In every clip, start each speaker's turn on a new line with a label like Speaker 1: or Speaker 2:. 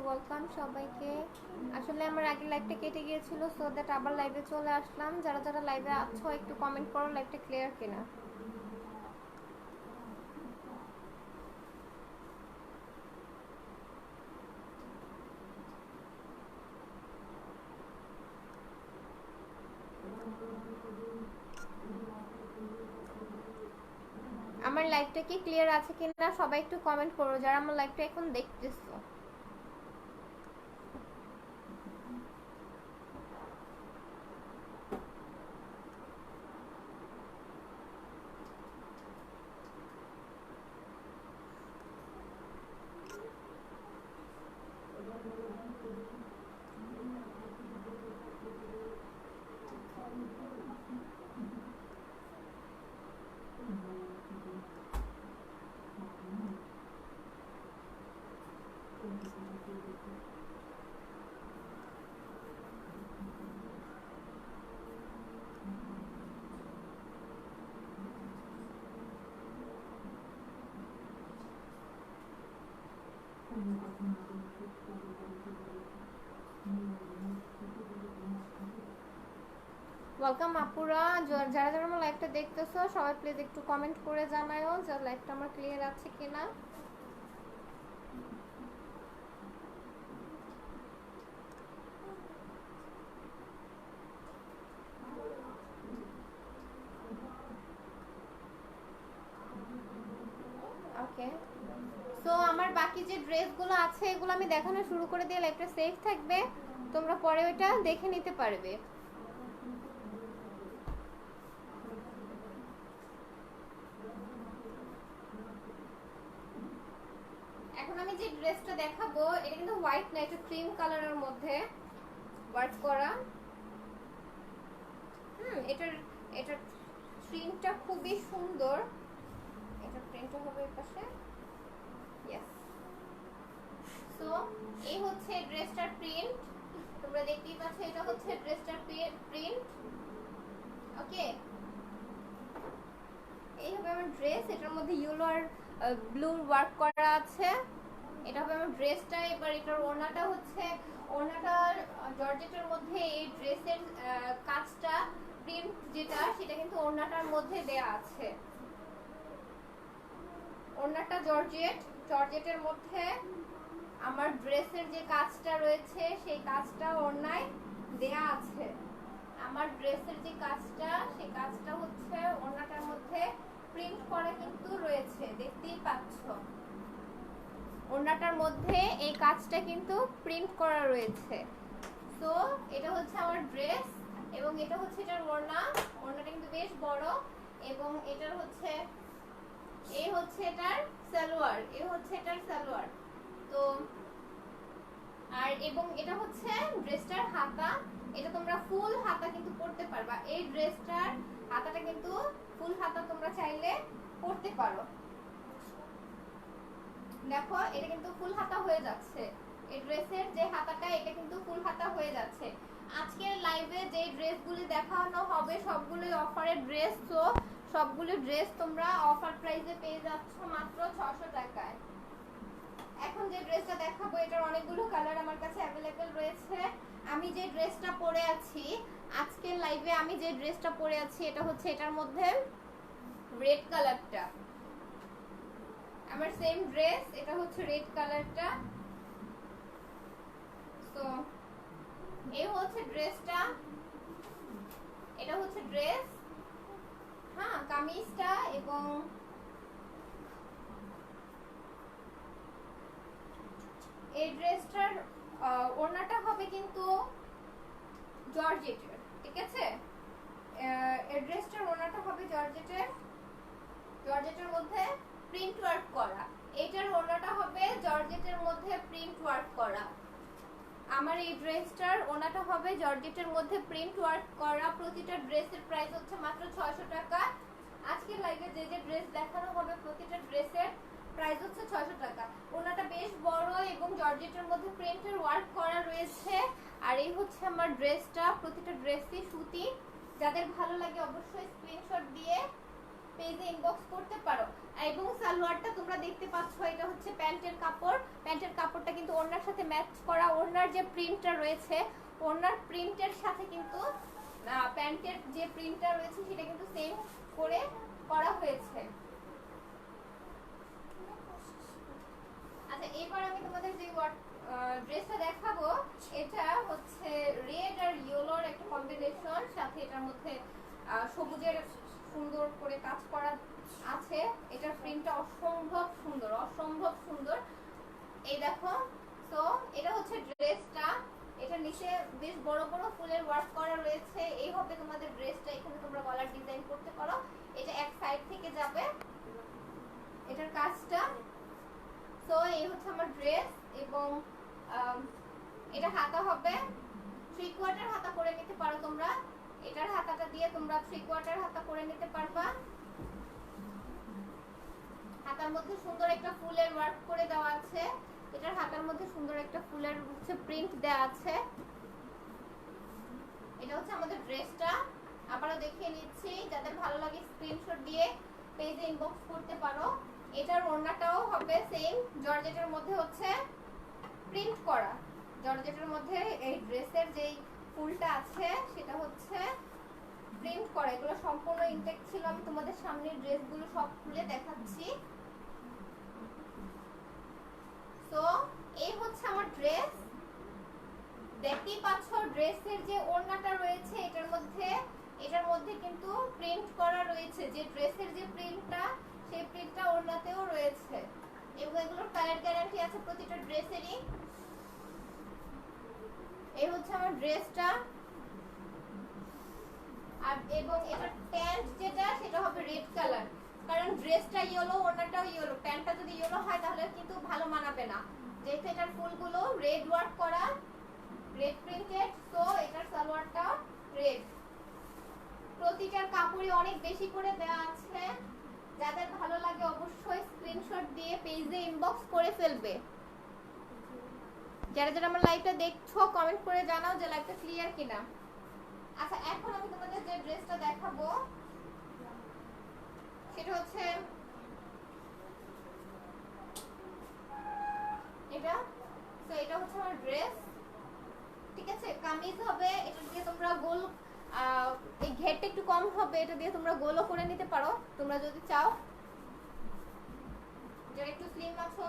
Speaker 1: Welcome সবাইকে। আসলে আমার আগের লাইভটা কেটে গিয়েছিল, সো দ্যাট আবার লাইভে চলে আসলাম। যারা যারা লাইভে আছো একটু কমেন্ট করো লাইভটা ক্লিয়ার কিনা। আমার লাইভটা কি ক্লিয়ার আছে কিনা সবাই একটু কমেন্ট করো যারা আমার লাইভটা এখন দেখতেছো। ওয়েলকাম আপুরা, যারা যারা আমার লাইভটা দেখতেছো সবাই প্লিজ একটু কমেন্ট করে জানাও যে লাইভটা আমার ক্লিয়ার আছে কিনা। ওকে, সো আমার বাকি যে ড্রেসগুলো আছে এগুলো আমি দেখানো শুরু করে দিয়ে লাইভটা সেভ থাকবে, তোমরা পরে ওইটা দেখে নিতে পারবে। এখন আমি যে ড্রেসটা দেখাবো এটা কিন্তু হোয়াইট না, এটা ক্রিম কালারের মধ্যে ওয়ার্ক করা। এটার এটার প্রিন্টটা খুবই সুন্দর। এটার প্রিন্টটা হবে এর পাশে। ইয়েস, সো এই হচ্ছে ড্রেসটার প্রিন্ট, তোমরা দেখতেই পাচ্ছ এটা হচ্ছে ড্রেসটার প্রিন্ট। ওকে, এই হবে আমার ড্রেস, এটার মধ্যে ইয়েলো আর ব্লু ওয়ার্ক করা আছে। এটা হবে আমার ড্রেসটা। এবার এটার ওড়নাটা হচ্ছে, ওড়নাটার জর্জেটের মধ্যে এই ড্রেসের কাজটা প্রিন্ট যেটা সেটা কিন্তু ওড়নাটার মধ্যে দেয়া আছে। ওড়নাটা জর্জেটের মধ্যে আমার ড্রেসের যে কাজটা রয়েছে সেই কাজটা ওড়নায় দেয়া আছে। আমার ড্রেসের যে কাজটা সেই কাজটা হচ্ছে ওড়নাটার মধ্যে প্রিন্ট করা কিন্তু রয়েছে, দেখতেই পাচ্ছ ওড়নাটার মধ্যে এই কাজটা কিন্তু প্রিন্ট করা রয়েছে। সো এটা হচ্ছে আমার ড্রেস এবং এটা হচ্ছে এটার ওড়না। ওড়নাটা কিন্তু বেশ বড় এবং এটার হচ্ছে এই হচ্ছে এটার সালোয়ার, এই হচ্ছে এটার সালোয়ার। তো আর এবং এটা হচ্ছে ড্রেসটার হাতা। এটা তোমরা ফুল হাতা কিন্তু পরতে পারবা, এই ড্রেসটার হাতাটা কিন্তু ফুল হাতা তোমরা চাইলে পরতে পারো। দেখো এটা কিন্তু ফুল হাতা হয়ে যাচ্ছে, এই ড্রেসের যে হাতাটা এটা কিন্তু ফুল হাতা হয়ে যাচ্ছে। আজকের লাইভে যে ড্রেসগুলি দেখানো হবে সবগুলোই অফারের ড্রেস, তো সবগুলো ড্রেস তোমরা অফার প্রাইসে পেয়ে যাচ্ছ মাত্র 600 টাকায়। এখন যে ড্রেসটা দেখাবো এটার অনেকগুলো কালার আমার কাছে অ্যাভেলেবেল রয়েছে। আমি যে ড্রেসটা পরে আছি আজকের লাইভে, আমি যে ড্রেসটা পরে আছি এটা হচ্ছে এটার মধ্যে রেড কালারটা, আমার সেম ড্রেস, এটা হচ্ছে রেড কালারটা। সো এই হচ্ছে ড্রেসটা, এটা হচ্ছে ড্রেস, হ্যাঁ কামিজটা। এবং এই ড্রেসটার ওড়নাটা হবে কিন্তু জর্জেটের, ঠিক আছে? এই ড্রেসটার ওড়নাটা হবে জর্জেটের, জর্জেটের মধ্যে প্রিন্ট ওয়ার্ক করা। এটার ওড়নাটা হবে জর্জেটের মধ্যে প্রিন্ট ওয়ার্ক করা। আমার এই ড্রেসটার ওড়নাটা হবে জর্জেটের মধ্যে প্রিন্ট ওয়ার্ক করা। প্রতিটা ড্রেসের প্রাইস হচ্ছে মাত্র 600 টাকা। আজকে লাইভে যে যে ড্রেস দেখানো হবে প্রতিটা ড্রেসের প্রাইস হচ্ছে 600 টাকা। ওড়নাটা বেশ বড় এবং জর্জেটের মধ্যে প্রিন্টের ওয়ার্ক করা রয়েছে। আর এই হচ্ছে আমার ড্রেসটা, প্রতিটা ড্রেসই সুতি। যাদের ভালো লাগে অবশ্যই স্ক্রিনশট দিয়ে পেজে ইনবক্স করতে পারো। এবং সালোয়ারটা তোমরা দেখতে পাচ্ছ, এটা হচ্ছে প্যান্টের কাপড়। প্যান্টের কাপড়টা কিন্তু ওড়নার সাথে ম্যাচ করা। ওড়নার যে প্রিন্টটা রয়েছে, ওড়নার প্রিন্টের সাথে কিন্তু প্যান্টের যে প্রিন্টটা রয়েছে সেটা কিন্তু সেম করে করা হয়েছে। আচ্ছা, এবার আমি তোমাদের যে ড্রেসটা দেখাবো, এটা হচ্ছে রেড আর ইয়েলোর একটা কম্বিনেশন, সাথে এটার মধ্যে সবুজের সুন্দর করে কাজ করা আছে। এটার প্রিন্টটা অসম্ভব সুন্দর, অসম্ভব সুন্দর। এই দেখো, তো এটা হচ্ছে ড্রেসটা। এটা নিচে বেশ বড় বড় ফুলের ওয়ার্ক করা রয়েছে। এই হবে তোমাদের ড্রেসটা। এখানে তোমরা গলার ডিজাইন করতে পারো। এটা এক সাইড থেকে যাবে এটার কাজটা। তো এই হচ্ছে আমার ড্রেস, এবং এটা হাতা হবে 3/4 হাতা করে নিতে পারো তোমরা। এটার হাতাটা দিয়ে তোমরা 3/4 হাতা করে নিতে পারবা। হাতার মধ্যে সুন্দর একটা ফুলের ওয়ার্ক করে দেওয়া আছে। এটার হাতার মধ্যে সুন্দর একটা ফুলের হচ্ছে প্রিন্ট দেওয়া আছে। এটা হচ্ছে আমাদের ড্রেসটা। আবারও দেখিয়ে নিচ্ছি, যাদের ভালো লাগে স্ক্রিনশট দিয়ে পেজে ইনবক্স করতে পারো। এটার ওড়নাটাও হবে সেম জর্জেটের মধ্যে হচ্ছে প্রিন্ট করা। জর্জেটের মধ্যে এই ড্রেসের যেই ফুলটা আছে সেটা হচ্ছে প্রিন্ট করা। এগুলো সম্পূর্ণ ইনটেক ছিল। আমি তোমাদের সামনে ড্রেসগুলো সব খুলে দেখাচ্ছি। তো এই হচ্ছে আমার ড্রেস। দেখতেই পাচ্ছ ড্রেসের যে ওড়নাটা রয়েছে এটার মধ্যে কিন্তু প্রিন্ট করা রয়েছে। যে ড্রেসের যে প্রিন্টটা, সেই প্রিন্টটা ওড়নাতেও রয়েছে, এবং এগুলোর কালার গ্যারান্টি আছে প্রতিটা ড্রেসেরই। এই হচ্ছে আমার ড্রেসটা। আর এবং এটার প্যান্ট যেটা, সেটা হবে রেড কালার। কারণ ড্রেসটা ইয়েলো, ওড়নাটাও ইয়েলো। প্যান্টটা যদি ইয়েলো হয় তাহলে কিন্তু ভালো মানাবে না, যেহেতু এটার ফুলগুলো রেড ওয়ার্ক করা, রেড প্রিন্টেড। তো এটার সালোয়ারটা রেড। প্রতিটার কাপড়ে অনেক বেশি করে দেওয়া আছে। যাদের ভালো লাগে অবশ্যই স্ক্রিনশট দিয়ে পেজে ইনবক্স করে ফেলবে। যারা যারা আমার লাইভটা দেখছো কমেন্ট করে জানাও যে লাইভটা ক্লিয়ার কিনা। আচ্ছা, এখন আমি তোমাদের যে ড্রেসটা দেখাবো সেটা হচ্ছে এটা। তো এটা হচ্ছে আমার ড্রেস, ঠিক আছে। কামিজ হবে, এটা দিয়ে তোমরা গোল, এই ঘেরটা একটু কম হবে, এটা দিয়ে তোমরা গোলও করে নিতে পারো তোমরা যদি চাও। যারা একটু স্লিম আছো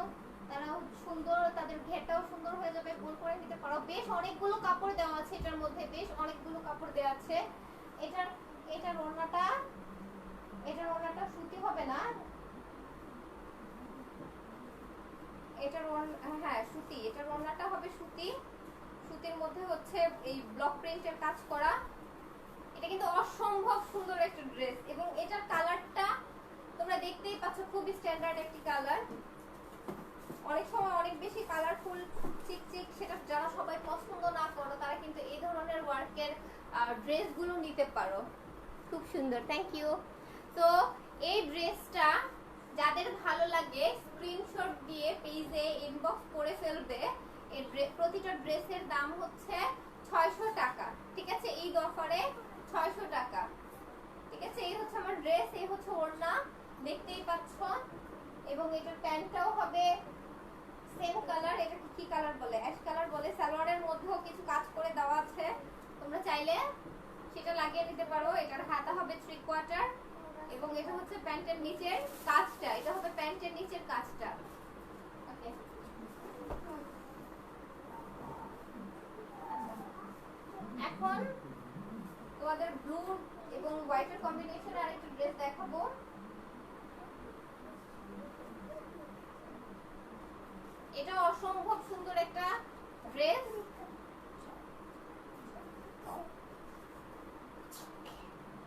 Speaker 1: তারা সুন্দর, তাদের ঘেরটাও সুন্দর হয়ে যাবে, গোল করে নিতে পারো। বেশ অনেকগুলো কাপড় দেওয়া আছে এটার মধ্যে, বেশ অনেকগুলো কাপড় দেওয়া আছে। এটার ওড়নাটা সুতি হবে না, হ্যাঁ সুতি। এটার ওড়নাটা হবে সুতি। সুতির মধ্যে হচ্ছে এই ব্লক প্রিন্টের কাজ করা। এটা কিন্তু অসম্ভব সুন্দর একটা ড্রেস, এবং এটার কালারটা তোমরা দেখতেই পাচ্ছ, খুবই স্ট্যান্ডার্ড একটি কালার। অনেক সময় অনেক বেশি কালারফুল চিকচিক, সেটা যারা সবাই পছন্দ না করো তারা কিন্তু এই ধরনের ওয়ার্কের ড্রেসগুলো নিতে পারো। খুব সুন্দর, থ্যাংক ইউ। তো এই ড্রেসটা যাদের ভালো লাগে স্ক্রিনশট দিয়ে পেজে ইনবক্স করে ফেলবে। এই প্রতিটা ড্রেসের দাম হচ্ছে 600 টাকা, ঠিক আছে। এই অফারে 600 টাকা, ঠিক আছে। এই হচ্ছে আমার ড্রেস, এই হচ্ছে ওড়না, দেখতেই পাচ্ছ। এবং এটার প্যান্টটাও হবে সেম কালার। এটা কি কালার বলে? অ্যাশ কালার বলে। সালোয়ারের মধ্যেও কিছু কাজ করে দেওয়া আছে, তোমরা চাইলে সেটা লাগিয়ে নিতে পারো। এটার হাতা হবে 3/4, এবং এটা হচ্ছে প্যান্টের নিচের কাজটা। এটা হবে প্যান্টের নিচের কাজটা। ওকে, এখন তোমাদের ব্লু এবং হোয়াইটের কম্বিনেশনে আরেকটা ড্রেস দেখাবো। এটা অসম্ভব সুন্দর একটা ড্রেস।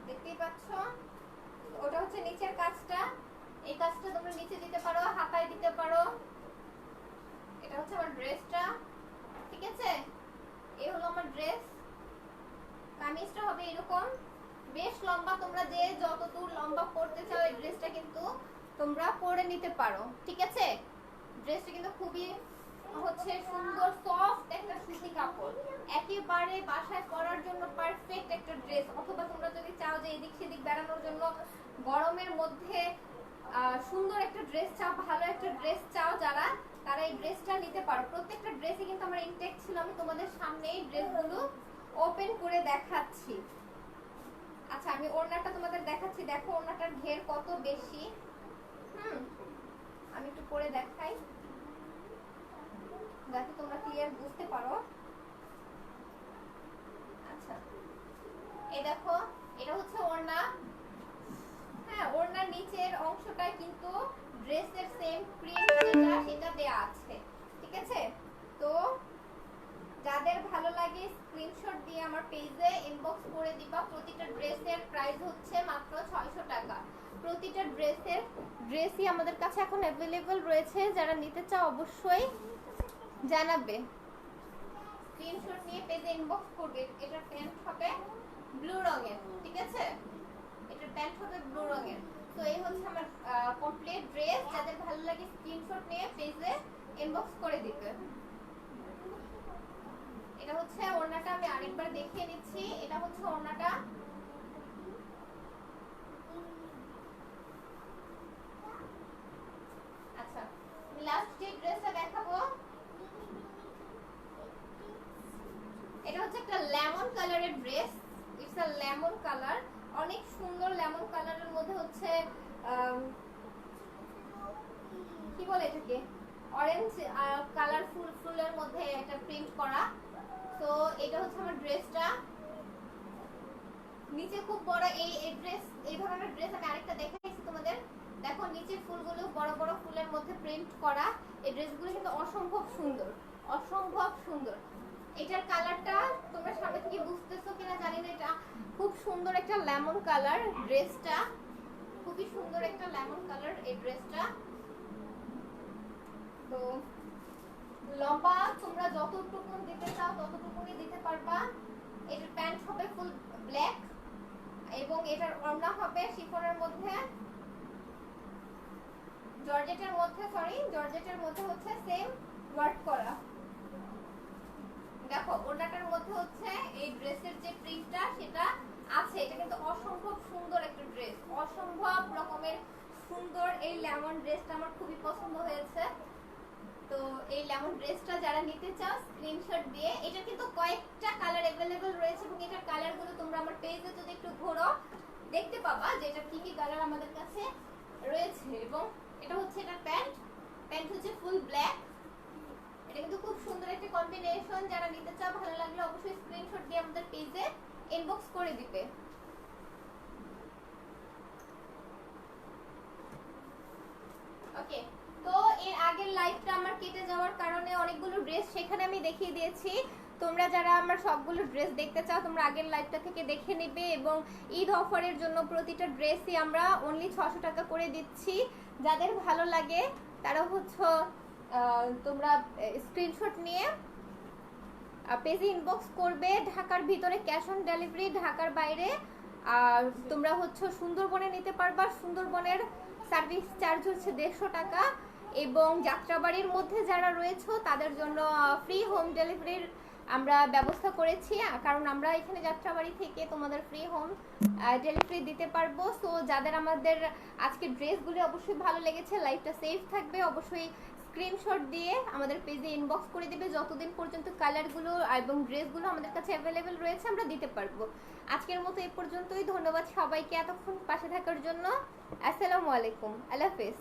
Speaker 1: দেখতেই পাচ্ছ, ওটা হচ্ছে নিচের কাজটা। এই কাজটা তোমরা নিচে দিতে পারো, হাতায় দিতে পারো। এটা হচ্ছে আমার ড্রেসটা, ঠিক আছে। এই হলো আমার ড্রেস। কামিজটা হবে এরকম, বেশ লম্বা। তোমরা যে যত দূর লম্বা পড়তে চাও এই ড্রেসটা কিন্তু তোমরা পরে নিতে পারো, ঠিক আছে। ড্রেসটা কিন্তু খুবই হচ্ছে সুন্দর, সফট একটা সুতি কাপড়, একেবারে বাসায় পরার জন্য পারফেক্ট একটা ড্রেস। অথবা তোমরা যদি চাও যে এদিক সেদিক বেড়ানোর জন্য গরমের মধ্যে সুন্দর একটা ড্রেস চাও, ভালো একটা ড্রেস চাও যারা, তারা এই ড্রেসটা নিতে পারো। প্রত্যেকটা ড্রেসে কিন্তু আমার ইনটেক ছিল, আমি তোমাদের সামনে এই ড্রেসগুলো ওপেন করে দেখাচ্ছি। আচ্ছা আমি ওড়নাটা তোমাদের দেখাচ্ছি, দেখো ওড়নাটার ঘের কত বেশি। আমি একটু পরে দেখাই যাতে তোমরা ক্লিয়ার বুঝতে পারো। আচ্ছা এই দেখো, এটা হচ্ছে ওড়না। হ্যাঁ, ওড়নার নিচের অংশটা কিন্তু ড্রেসের সেম প্রিন্ট যেটা সেটা দেয়া আছে, ঠিক আছে? তো যাদের ভালো লাগে স্ক্রিনশট দিয়ে আমার পেজে ইনবক্স করে দিবা। প্রতিটা ড্রেসের প্রাইস হচ্ছে মাত্র 600 টাকা। প্রতিটা ড্রেসই আমাদের কাছে এখন অ্যাভেলেবল রয়েছে, যারা নিতে চাও অবশ্যই জানাবে, স্ক্রিনশট নিয়ে পেজে ইনবক্স করবে। এটা প্যান্ট হবে ব্লু রঙের, ঠিক আছে? এটা প্যান্ট হবে ব্লু রঙের। তো এই হচ্ছে আমার কমপ্লিট ড্রেস। যাদের ভালো লাগে স্ক্রিনশট নিয়ে পেজে ইনবক্স করে দিবে। এটা হচ্ছে ওড়নাটা, আমি আরেকবার দেখিয়ে নিচ্ছি। এটা হচ্ছে ওড়নাটা। আচ্ছা আমি লাস্ট যে ড্রেসটা দেখাবো, এটা হচ্ছে একটা লেমন কালারের dress. It's a lemon colour, অনেক সুন্দর লেমন কালারের মধ্যে হচ্ছে কি বলে এটাকে, অরেঞ্জ কালারফুল ফুলের মধ্যে একটা প্রিন্ট করা। তো এটা হচ্ছে আমার ড্রেসটা। নিচে খুব বড় এই ড্রেস, এই ধরনের ড্রেস আমি আরেকটা দেখাইছি তোমাদের। দেখো নিচে ফুলগুলো বড় বড় ফুলের মধ্যে প্রিন্ট করা। এই ড্রেসগুলো কিন্তু অসম্ভব সুন্দর, অসম্ভব সুন্দর। এটার কালারটা তোমরা সামনে থেকে বুঝতেছো কিনা জানি না, এটা খুব সুন্দর একটা লেমন কালার ড্রেসটা, খুবই সুন্দর একটা লেমন কালার এই ড্রেসটা। তো লম্বা তোমরা যতটুকু দিতে চাও ততটুকুই দিতে পারবা। এটার প্যান্ট হবে ফুল ব্ল্যাক এবং এটার ওড়না হবে শিফনের মধ্যে, জর্জেটের মধ্যে হচ্ছে সেম ওয়ার্ক করা। দেখো ওড়নাটার মধ্যে হচ্ছে এই ড্রেসের যে প্রিন্টটা সেটা আছে। এটা কিন্তু অসম্ভব সুন্দর একটা ড্রেস, অসম্ভব রকমের সুন্দর। এই লেমন ড্রেসটা আমার খুবই পছন্দ হয়েছে। তো এই লেমন ড্রেসটা যারা নিতে চাও স্ক্রিনশট দিয়ে, এটা কিন্তু কয়েকটা কালার अवेलेबल রয়েছে এবং এটার কালারগুলো তোমরা আমার পেজে যদি একটু ঘোরো দেখতে পাবা যে এটা কি কি কালার আমাদের কাছে রয়েছে। এবং এটা হচ্ছে এটার প্যান্ট হচ্ছে ফুল ব্ল্যাক। এটা কিন্তু খুব সুন্দর একটা কম্বিনেশন। যারা নিতে চাও ভালো লাগলে অবশ্যই স্ক্রিনশট দিয়ে আমাদের পেজে ইনবক্স করে দিবে। ওকে, তো এর আগের লাইভটা আমার কেটে যাওয়ার কারণে অনেকগুলো ড্রেস সেখানে আমি দেখিয়ে দিয়েছি। তোমরা যারা আমার সবগুলো ড্রেস দেখতে চাও তোমরা আগের লাইভটা থেকে দেখে নেবে। এবং ঈদ অফারের জন্য প্রতিটা ড্রেসই আমরা অনলি 600 টাকা করে দিচ্ছি। যাদের ভালো লাগে তারা হচ্ছে তোমরা স্ক্রিনশট নিয়ে পেজে ইনবক্স করবে। ঢাকার ভিতরে ক্যাশ অন ডেলিভারি, ঢাকার বাইরে তোমরা হচ্ছে সুন্দরবনে নিতে পারবা। সুন্দরবনের সার্ভিস চার্জ হচ্ছে 150 টাকা। এবং যাত্রাবাড়ির মধ্যে যারা রয়েছে তাদের জন্য ফ্রি হোম ডেলিভারির আমরা ব্যবস্থা করেছি, কারণ আমরা এখানে যাত্রাবাড়ি থেকে তোমাদের ফ্রি হোম ডেলিভারি দিতে পারবো। সো যাদের আমাদের আজকে ড্রেসগুলো অবশ্যই ভালো লেগেছে, লাইভটা সেভ থাকবে, অবশ্যই স্ক্রিনশট দিয়ে আমাদের পেজে ইনবক্স করে দিবে। যতদিন পর্যন্ত কালারগুলো এবং ড্রেসগুলো আমাদের কাছে অ্যাভেলেবেল রয়েছে আমরা দিতে পারবো। আজকের মতো এই পর্যন্তই। ধন্যবাদ সবাইকে এতক্ষণ পাশে থাকার জন্য। আসসালামু আলাইকুম, আল্লাহ হাফেজ।